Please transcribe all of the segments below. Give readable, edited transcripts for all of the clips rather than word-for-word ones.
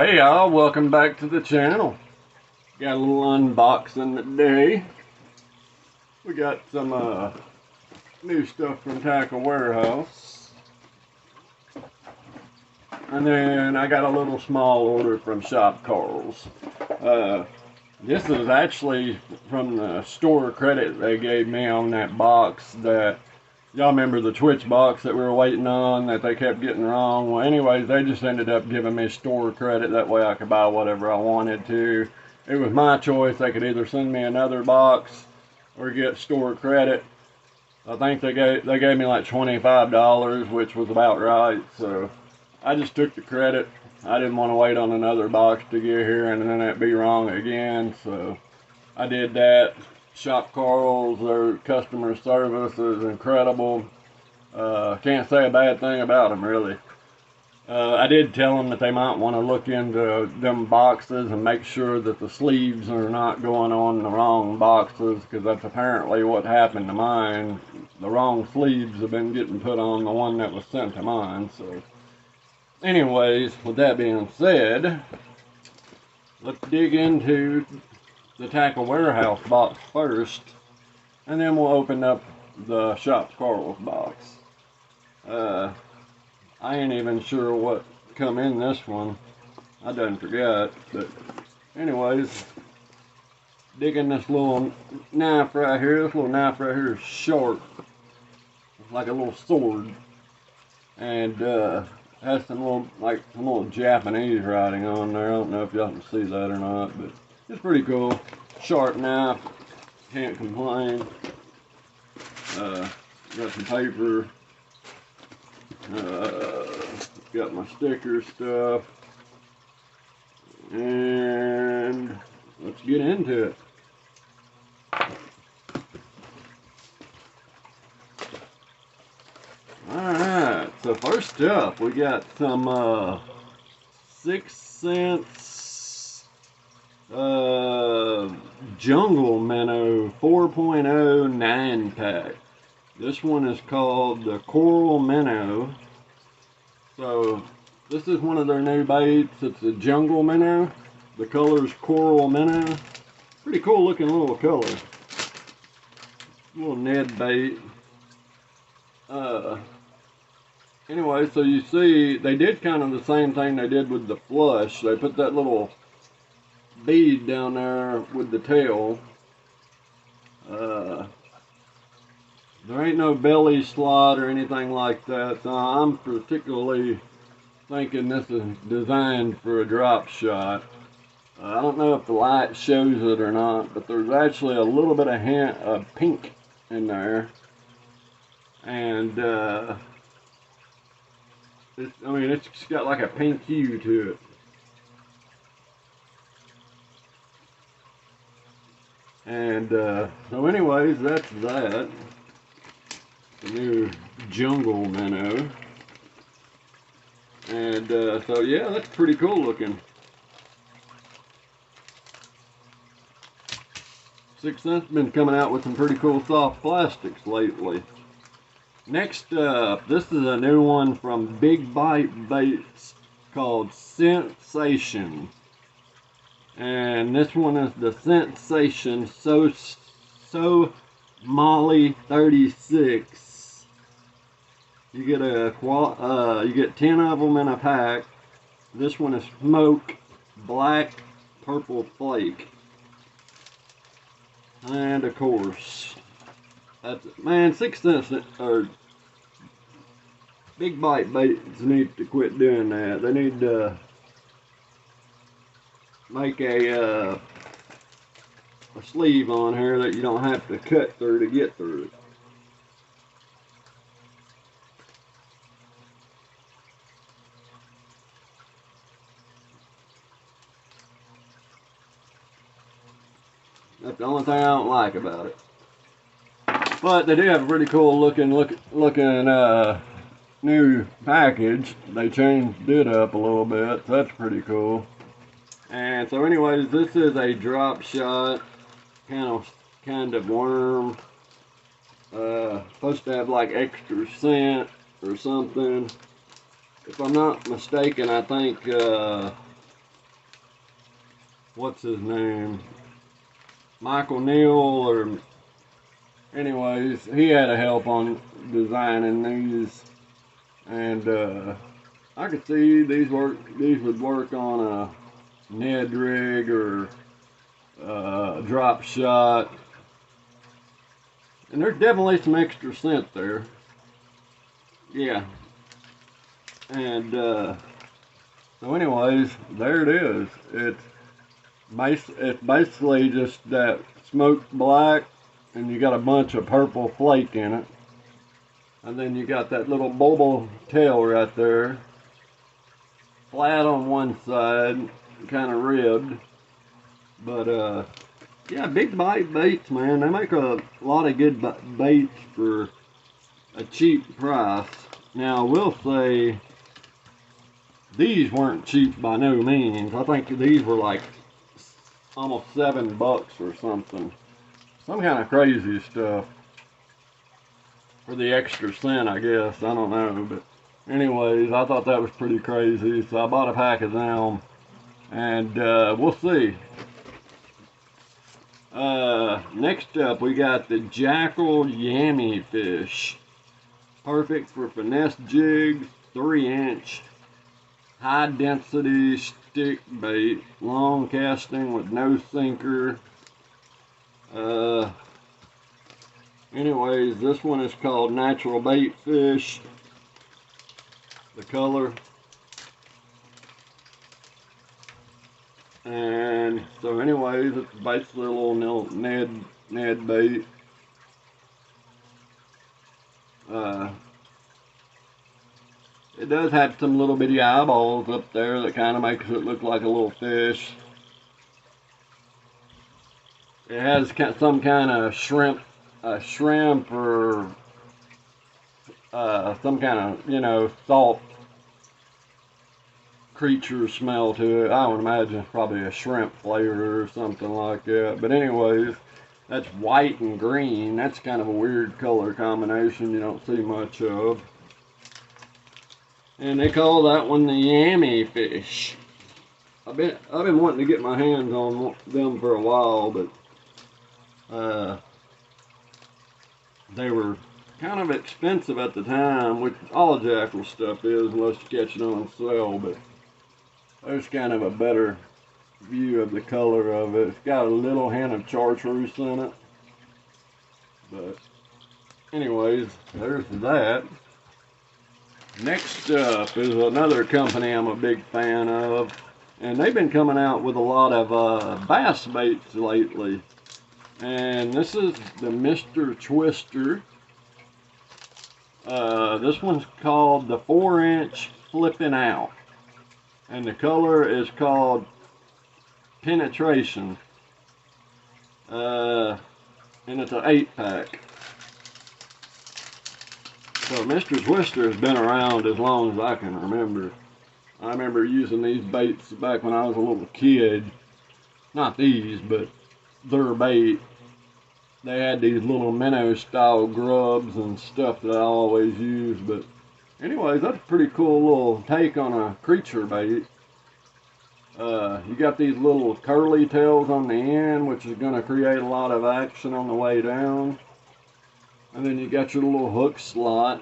Hey y'all, welcome back to the channel. Got a little unboxing today. We got some new stuff from Tackle Warehouse. And then I got a little small order from Shop Carl's. This is actually from the store credit they gave me on that box that y'all remember the Twitch box that we were waiting on that they kept getting wrong. Well, anyways, they just ended up giving me store credit. That way I could buy whatever I wanted to. It was my choice. They could either send me another box or get store credit. I think they gave me like $25, which was about right. So I just took the credit. I didn't want to wait on another box to get here and then it'd be wrong again. So I did that. Shop Carl's, their customer service is incredible. Can't say a bad thing about them, really. I did tell them that they might want to look into them boxes and make sure that the sleeves are not going on the wrong boxes, because that's apparently what happened to mine. The wrong sleeves have been getting put on the one that was sent to mine. So anyways, with that being said, let's dig into the Tackle Warehouse box first, and then we'll open up the Shop Carl's box. I ain't even sure what come in this one. I done forgot, but anyways, digging this little knife right here. This little knife right here is sharp, like a little sword, and has some little Japanese writing on there. I don't know if y'all can see that or not, but it's pretty cool. Sharp knife, can't complain. Got some paper. Got my sticker stuff. And let's get into it. Alright, so first up we got some 6 cents Jungle Minnow 4.0 9-pack. This one is called the Coral Minnow. So this is one of their new baits. It's a Jungle Minnow. The color is Coral Minnow. Pretty cool looking little color. Little Netbait. Anyway, so you see they did kind of the same thing they did with the flush. They put that little bead down there with the tail. There ain't no belly slot or anything like that, so I'm particularly thinking this is designed for a drop shot. I don't know if the light shows it or not, but there's actually a little bit of hint of pink in there. And it's got like a pink hue to it. And so anyways, that's that. The new Jungle Minnow. And so yeah, that's pretty cool looking. 6 Cents been coming out with some pretty cool soft plastics lately. Next up, this is a new one from bigbitebaits called Sensation. And this one is the Sensation So Molly 36. You get you get 10 of them in a pack. This one is smoke, black, purple flake, and of course, that's it. Man, 6 cents or bigbitebaits need to quit doing that. They need to make a sleeve on here that you don't have to cut through to get through it. That's the only thing I don't like about it. But they do have a pretty cool looking new package. They changed it up a little bit, so that's pretty cool. And so anyways, this is a drop shot kind of worm. Supposed to have like extra scent or something. If I'm not mistaken, I think what's his name? Michael Neal, or anyways, he had a help on designing these, and I could see these would work on a Ned rig or drop shot, and there's definitely some extra scent there. Yeah, and so anyways, there it is. It's basically just that smoked black, and you got a bunch of purple flake in it, and then you got that little bubble tail right there, flat on one side, kind of ribbed. But yeah, Big Bite Baits, man, they make a lot of good baits for a cheap price. Now, I will say these weren't cheap by no means. I think these were like almost $7 or something. Some kind of crazy stuff for the extra scent, I guess. I don't know, but anyways, I thought that was pretty crazy, so I bought a pack of them, and we'll see. Next up, we got the Jackal Yammy fish. Perfect for finesse jigs, 3-inch, high density stick bait, long casting with no sinker. Anyways, this one is called Natural Bait Fish. The color. And so anyways, it's basically a little Ned bait. It does have some little bitty eyeballs up there that kind of makes it look like a little fish. It has some kind of shrimp or some kind of, you know, salt creature smell to it. I would imagine it's probably a shrimp flavor or something like that. But anyways, that's white and green. That's kind of a weird color combination you don't see much of. And they call that one the Yammy fish. I've been wanting to get my hands on them for a while, but they were kind of expensive at the time, which all Jackal stuff is unless you catch it on sale, but there's kind of a better view of the color of it. It's got a little hint of Chartreuse in it. But anyways, there's that. Next up is another company I'm a big fan of, and they've been coming out with a lot of bass baits lately. And this is the Mr. Twister. This one's called the 4-inch Flipping Out, and the color is called Penetration. And it's an 8-pack. So Mr. Twister has been around as long as I can remember. I remember using these baits back when I was a little kid. Not these, but their bait. They had these little Minnow style grubs and stuff that I always use. But anyways, that's a pretty cool little take on a creature bait. You got these little curly tails on the end, which is going to create a lot of action on the way down. And then you got your little hook slot.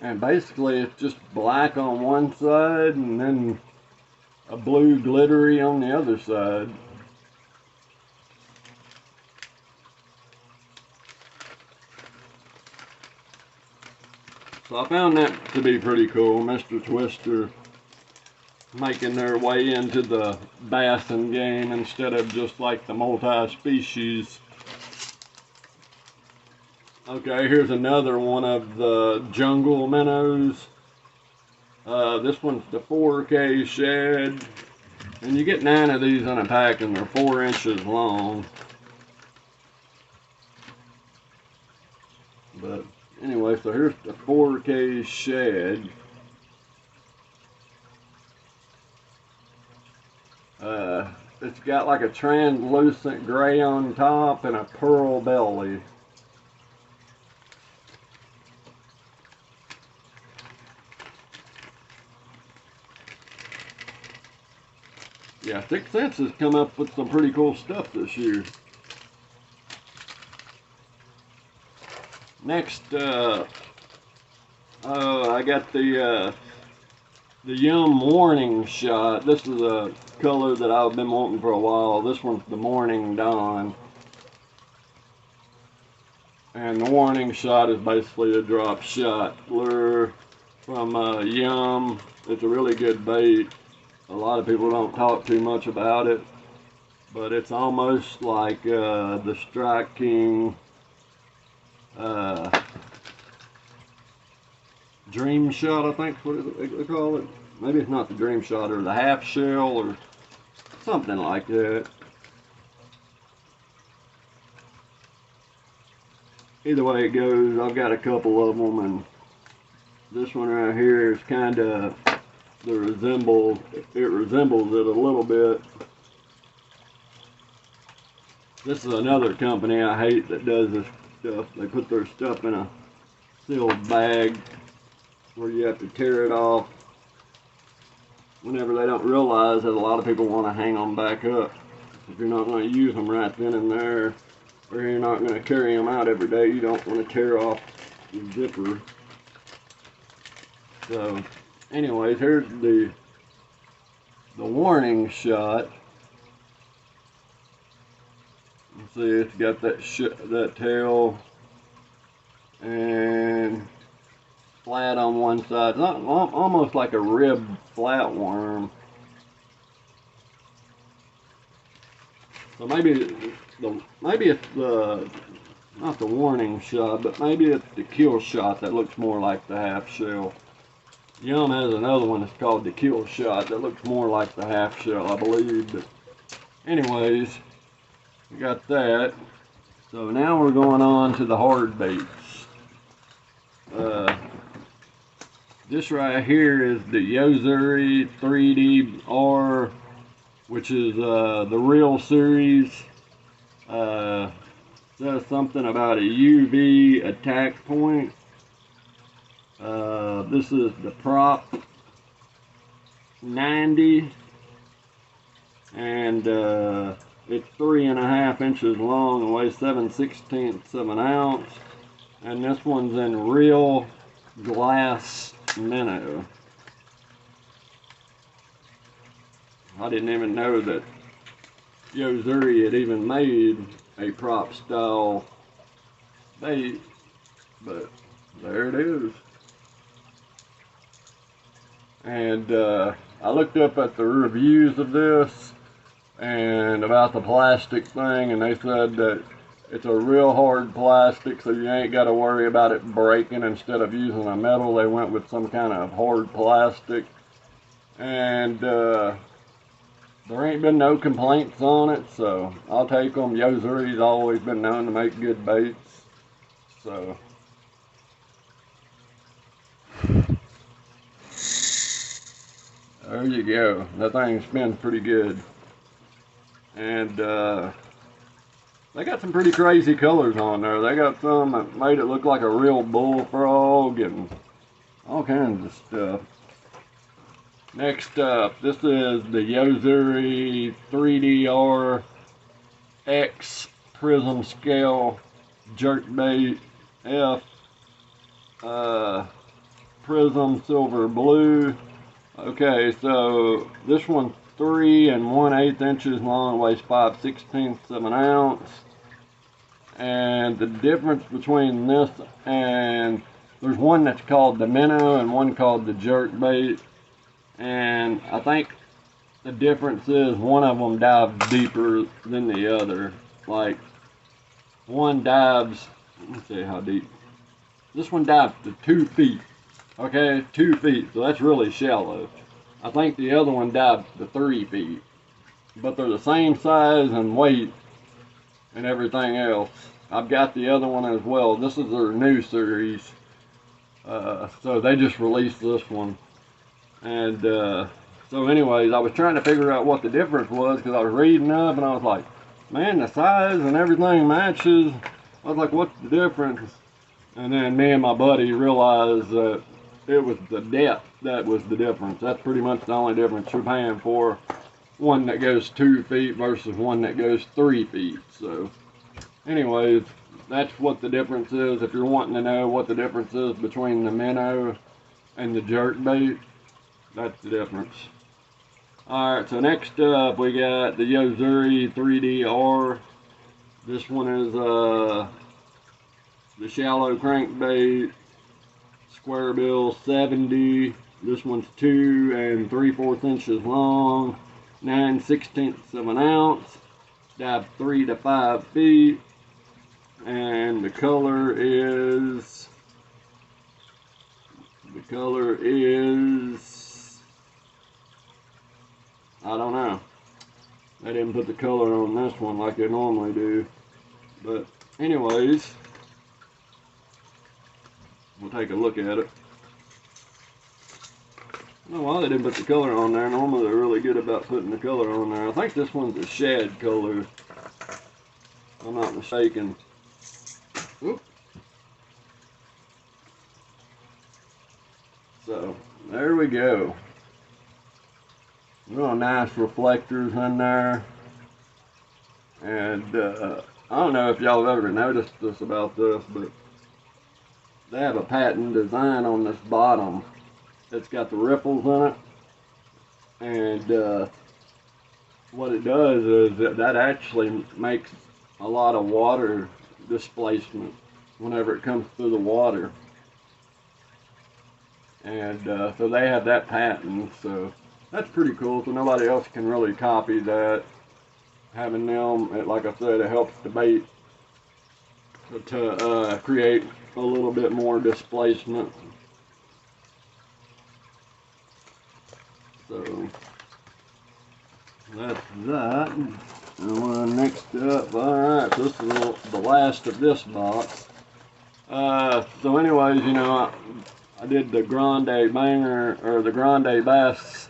And basically it's just black on one side and then a blue glittery on the other side. So I found that to be pretty cool. Mr. Twister making their way into the bassing game instead of just like the multi-species. Okay, here's another one of the jungle minnows. This one's the 4K shad. And you get 9 of these in a pack and they're 4 inches long. But anyway, so here's the 4K shad. It's got like a translucent gray on top and a pearl belly. Yeah, Sixth Sense has come up with some pretty cool stuff this year. Next, I got the Yum Warning Shot. This is a color that I've been wanting for a while. This one's the Morning Dawn. And the Warning Shot is basically a drop shot lure from Yum. It's a really good bait. A lot of people don't talk too much about it, but it's almost like the Strike King Dream Shot, I think is what they call it. Maybe it's not the Dream Shot, or the Half Shell, or something like that. Either way it goes, I've got a couple of them, and this one right here is kind of it resembles it a little bit. This is another company I hate that does this stuff. They put their stuff in a sealed bag where you have to tear it off whenever they don't realize that a lot of people want to hang them back up. If you're not going to use them right then and there, or you're not going to carry them out every day, you don't want to tear off the zipper. So anyways, here's the Warning Shot. You see, it's got that tail and flat on one side. It's not, almost like a ribbed flatworm. So maybe it's the not the Warning Shot, but maybe it's the Kill Shot that looks more like the Half Shell. Yum has another one that's called the Kill Shot that looks more like the Half Shell, I believe. But anyways, we got that. So now we're going on to the hard baits. This right here is the Yo-Zuri 3D-R, which is the real series. Says something about a UV attack point. This is the prop 90, and it's 3.5 inches long and weighs 7/16 of an ounce. And this one's in real glass minnow. I didn't even know that Yo-Zuri had even made a prop style bait, but there it is. And I looked up at the reviews of this and about the plastic thing, and they said that it's a real hard plastic, so you ain't got to worry about it breaking. Instead of using a metal, they went with some kind of hard plastic. And there ain't been no complaints on it, so I'll take them. Yo-Zuri's always been known to make good baits, so. There you go. That thing spins pretty good. And they got some pretty crazy colors on there. They got some that made it look like a real bullfrog and all kinds of stuff. Next up, this is the Yo-Zuri 3DR X Prism Scale Jerkbait F Prism Silver Blue. Okay, so this one's 3 1/8 inches long, weighs 5/16 of an ounce. And the difference between this and there's one that's called the Minnow and one called the Jerkbait. And I think the difference is one of them dives deeper than the other. Like, one dives, let me see how deep. This one dives to 2 feet. Okay, 2 feet, so that's really shallow. I think the other one dives to 3 feet. But they're the same size and weight and everything else. I've got the other one as well. This is their new series. So they just released this one. And so anyways, I was trying to figure out what the difference was because I was reading up and I was like, man, the size and everything matches. I was like, what's the difference? And then me and my buddy realized that it was the depth that was the difference. That's pretty much the only difference you're paying for one that goes 2 feet versus one that goes 3 feet. So anyways, that's what the difference is. If you're wanting to know what the difference is between the Minnow and the jerkbait, that's the difference. Alright, so next up we got the Yozuri 3DR. This one is the shallow crankbait, square bill 70. This one's 2 3/4 inches long, 9/16 of an ounce, dive 3 to 5 feet, and the color is I don't know. They didn't put the color on this one like they normally do. But anyways, we'll take a look at it. I don't know why they didn't put the color on there. Normally they're really good about putting the color on there. I think this one's a shad color, if I'm not mistaken. Oop. So there we go. Real nice reflectors in there. And I don't know if y'all have ever noticed this about this, but they have a patent design on this bottom. It's got the ripples in it. And what it does is that actually makes a lot of water displacement whenever it comes through the water. And so they have that patent, so that's pretty cool. So nobody else can really copy that. Having them, like I said, it helps the bait to create a little bit more displacement. So that's that. And next up, alright, this is the last of this box. So anyways, you know, I did the Grande Banger, or the Grande Bass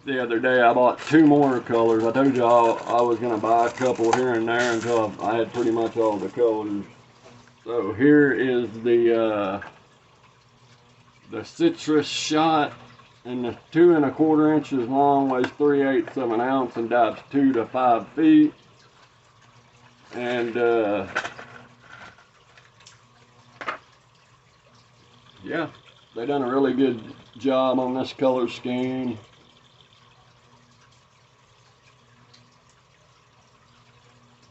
the other day. I bought 2 more colors. I told y'all I was going to buy a couple here and there until I had pretty much all the colors. So here is the Citrus Shot, and the 2 1/4 inches long, weighs 3/8 of an ounce, and dives 2 to 5 feet. And yeah, they done a really good job on this color scheme.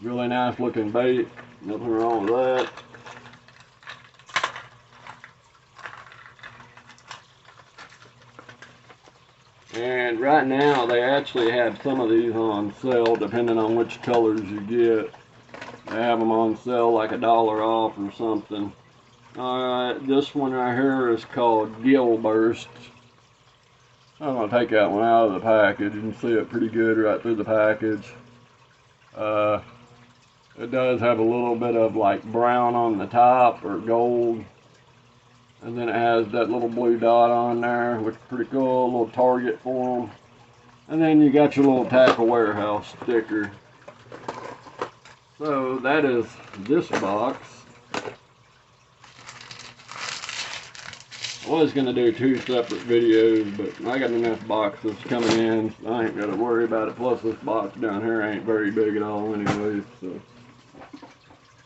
Really nice looking bait, nothing wrong with that. And right now they actually have some of these on sale, depending on which colors you get. They have them on sale like $1 off or something. Alright, this one right here is called Gill Burst. I'm going to take that one out of the package. You can see it pretty good right through the package. It does have a little bit of like brown on the top, or gold. And then it has that little blue dot on there, which is pretty cool, a little target for them. And then you got your little Tackle Warehouse sticker. So that is this box. I was going to do 2 separate videos, but I got enough boxes coming in, so I ain't got to worry about it. Plus this box down here ain't very big at all anyways. So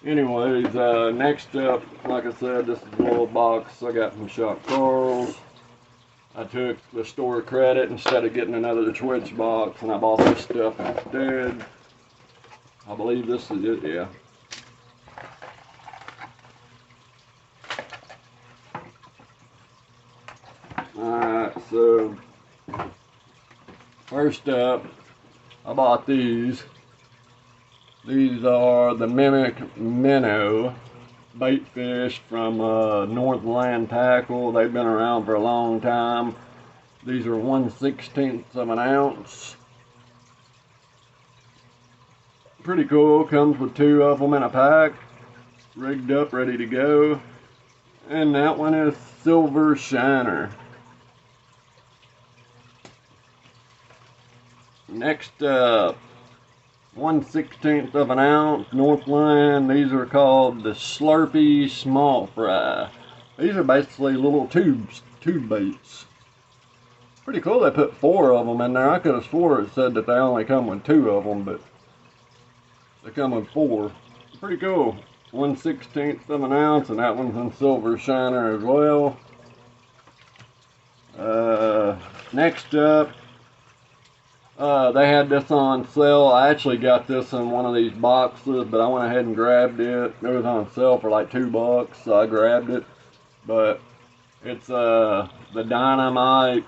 anyways, next up, like I said, this is a little box I got from Chartreuse. I took the store credit instead of getting another Twitch box, and I bought this stuff instead. I believe this is it, yeah. Alright, so first up, I bought these. These are the Mimic Minnow bait fish from Northland Tackle. They've been around for a long time. These are 1/16 of an ounce. Pretty cool. Comes with 2 of them in a pack, rigged up, ready to go. And that one is Silver Shiner. Next up, 1/16 of an ounce, Northland. These are called the Slurpee Small Fry. These are basically little tube baits. Pretty cool they put 4 of them in there. I could have swore it said that they only come with 2 of them, but they come with 4. Pretty cool. 1/16 of an ounce, and that one's in silver shiner as well. Next up, they had this on sale. I actually got this in one of these boxes, but I went ahead and grabbed it. It was on sale for like $2, so I grabbed it. But it's the Dynamite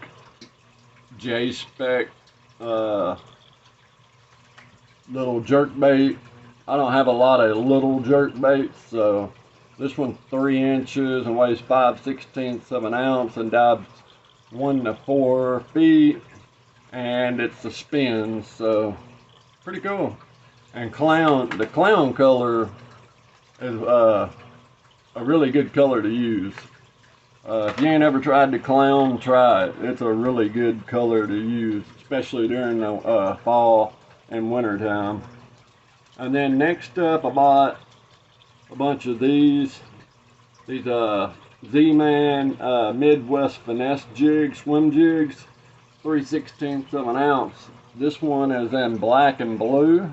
J-Spec little jerk bait. I don't have a lot of little jerk baits, so this one's 3 inches and weighs 5/16 of an ounce and dives 1 to 4 feet, and it's a spin, so pretty cool. And the clown color is a really good color to use. If you ain't ever tried the clown, try it. It's a really good color to use, especially during the fall and winter time. And then next up, I bought a bunch of these Z-Man Midwest Finesse jigs, swim jigs, 3/16 of an ounce. This one is in black and blue.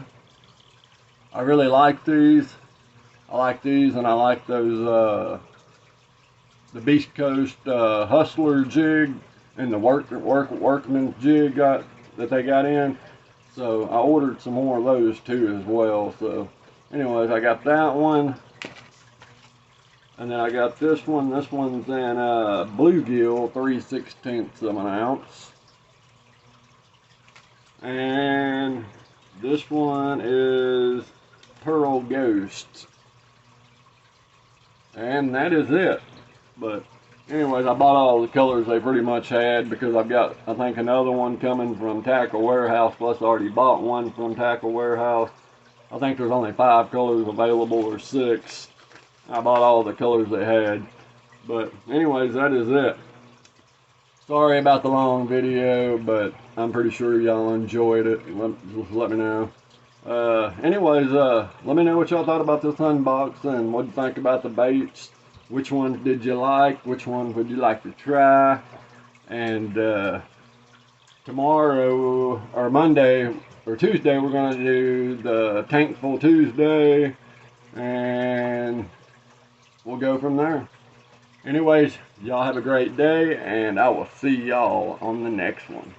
I really like these. I like these, and I like those the Beast Coast Hustler jig and the Workman's jig that they got in. So I ordered some more of those too as well. So anyways, I got that one. And then I got this one. This one's in bluegill, 3/16 of an ounce. And this one is Pearl Ghost. And that is it. But anyways, I bought all the colors they pretty much had because I've got, I think, another one coming from Tackle Warehouse, plus I already bought one from Tackle Warehouse. I think there's only 5 colors available, or 6. I bought all the colors they had. But anyways, that is it. Sorry about the long video, but I'm pretty sure y'all enjoyed it. Just let me know. Anyways, let me know what y'all thought about this unboxing. What do you think about the baits? Which ones did you like? Which ones would you like to try? And tomorrow, or Monday, or Tuesday, we're going to do the Tankful Tuesday. And we'll go from there. Anyways, y'all have a great day, and I will see y'all on the next one.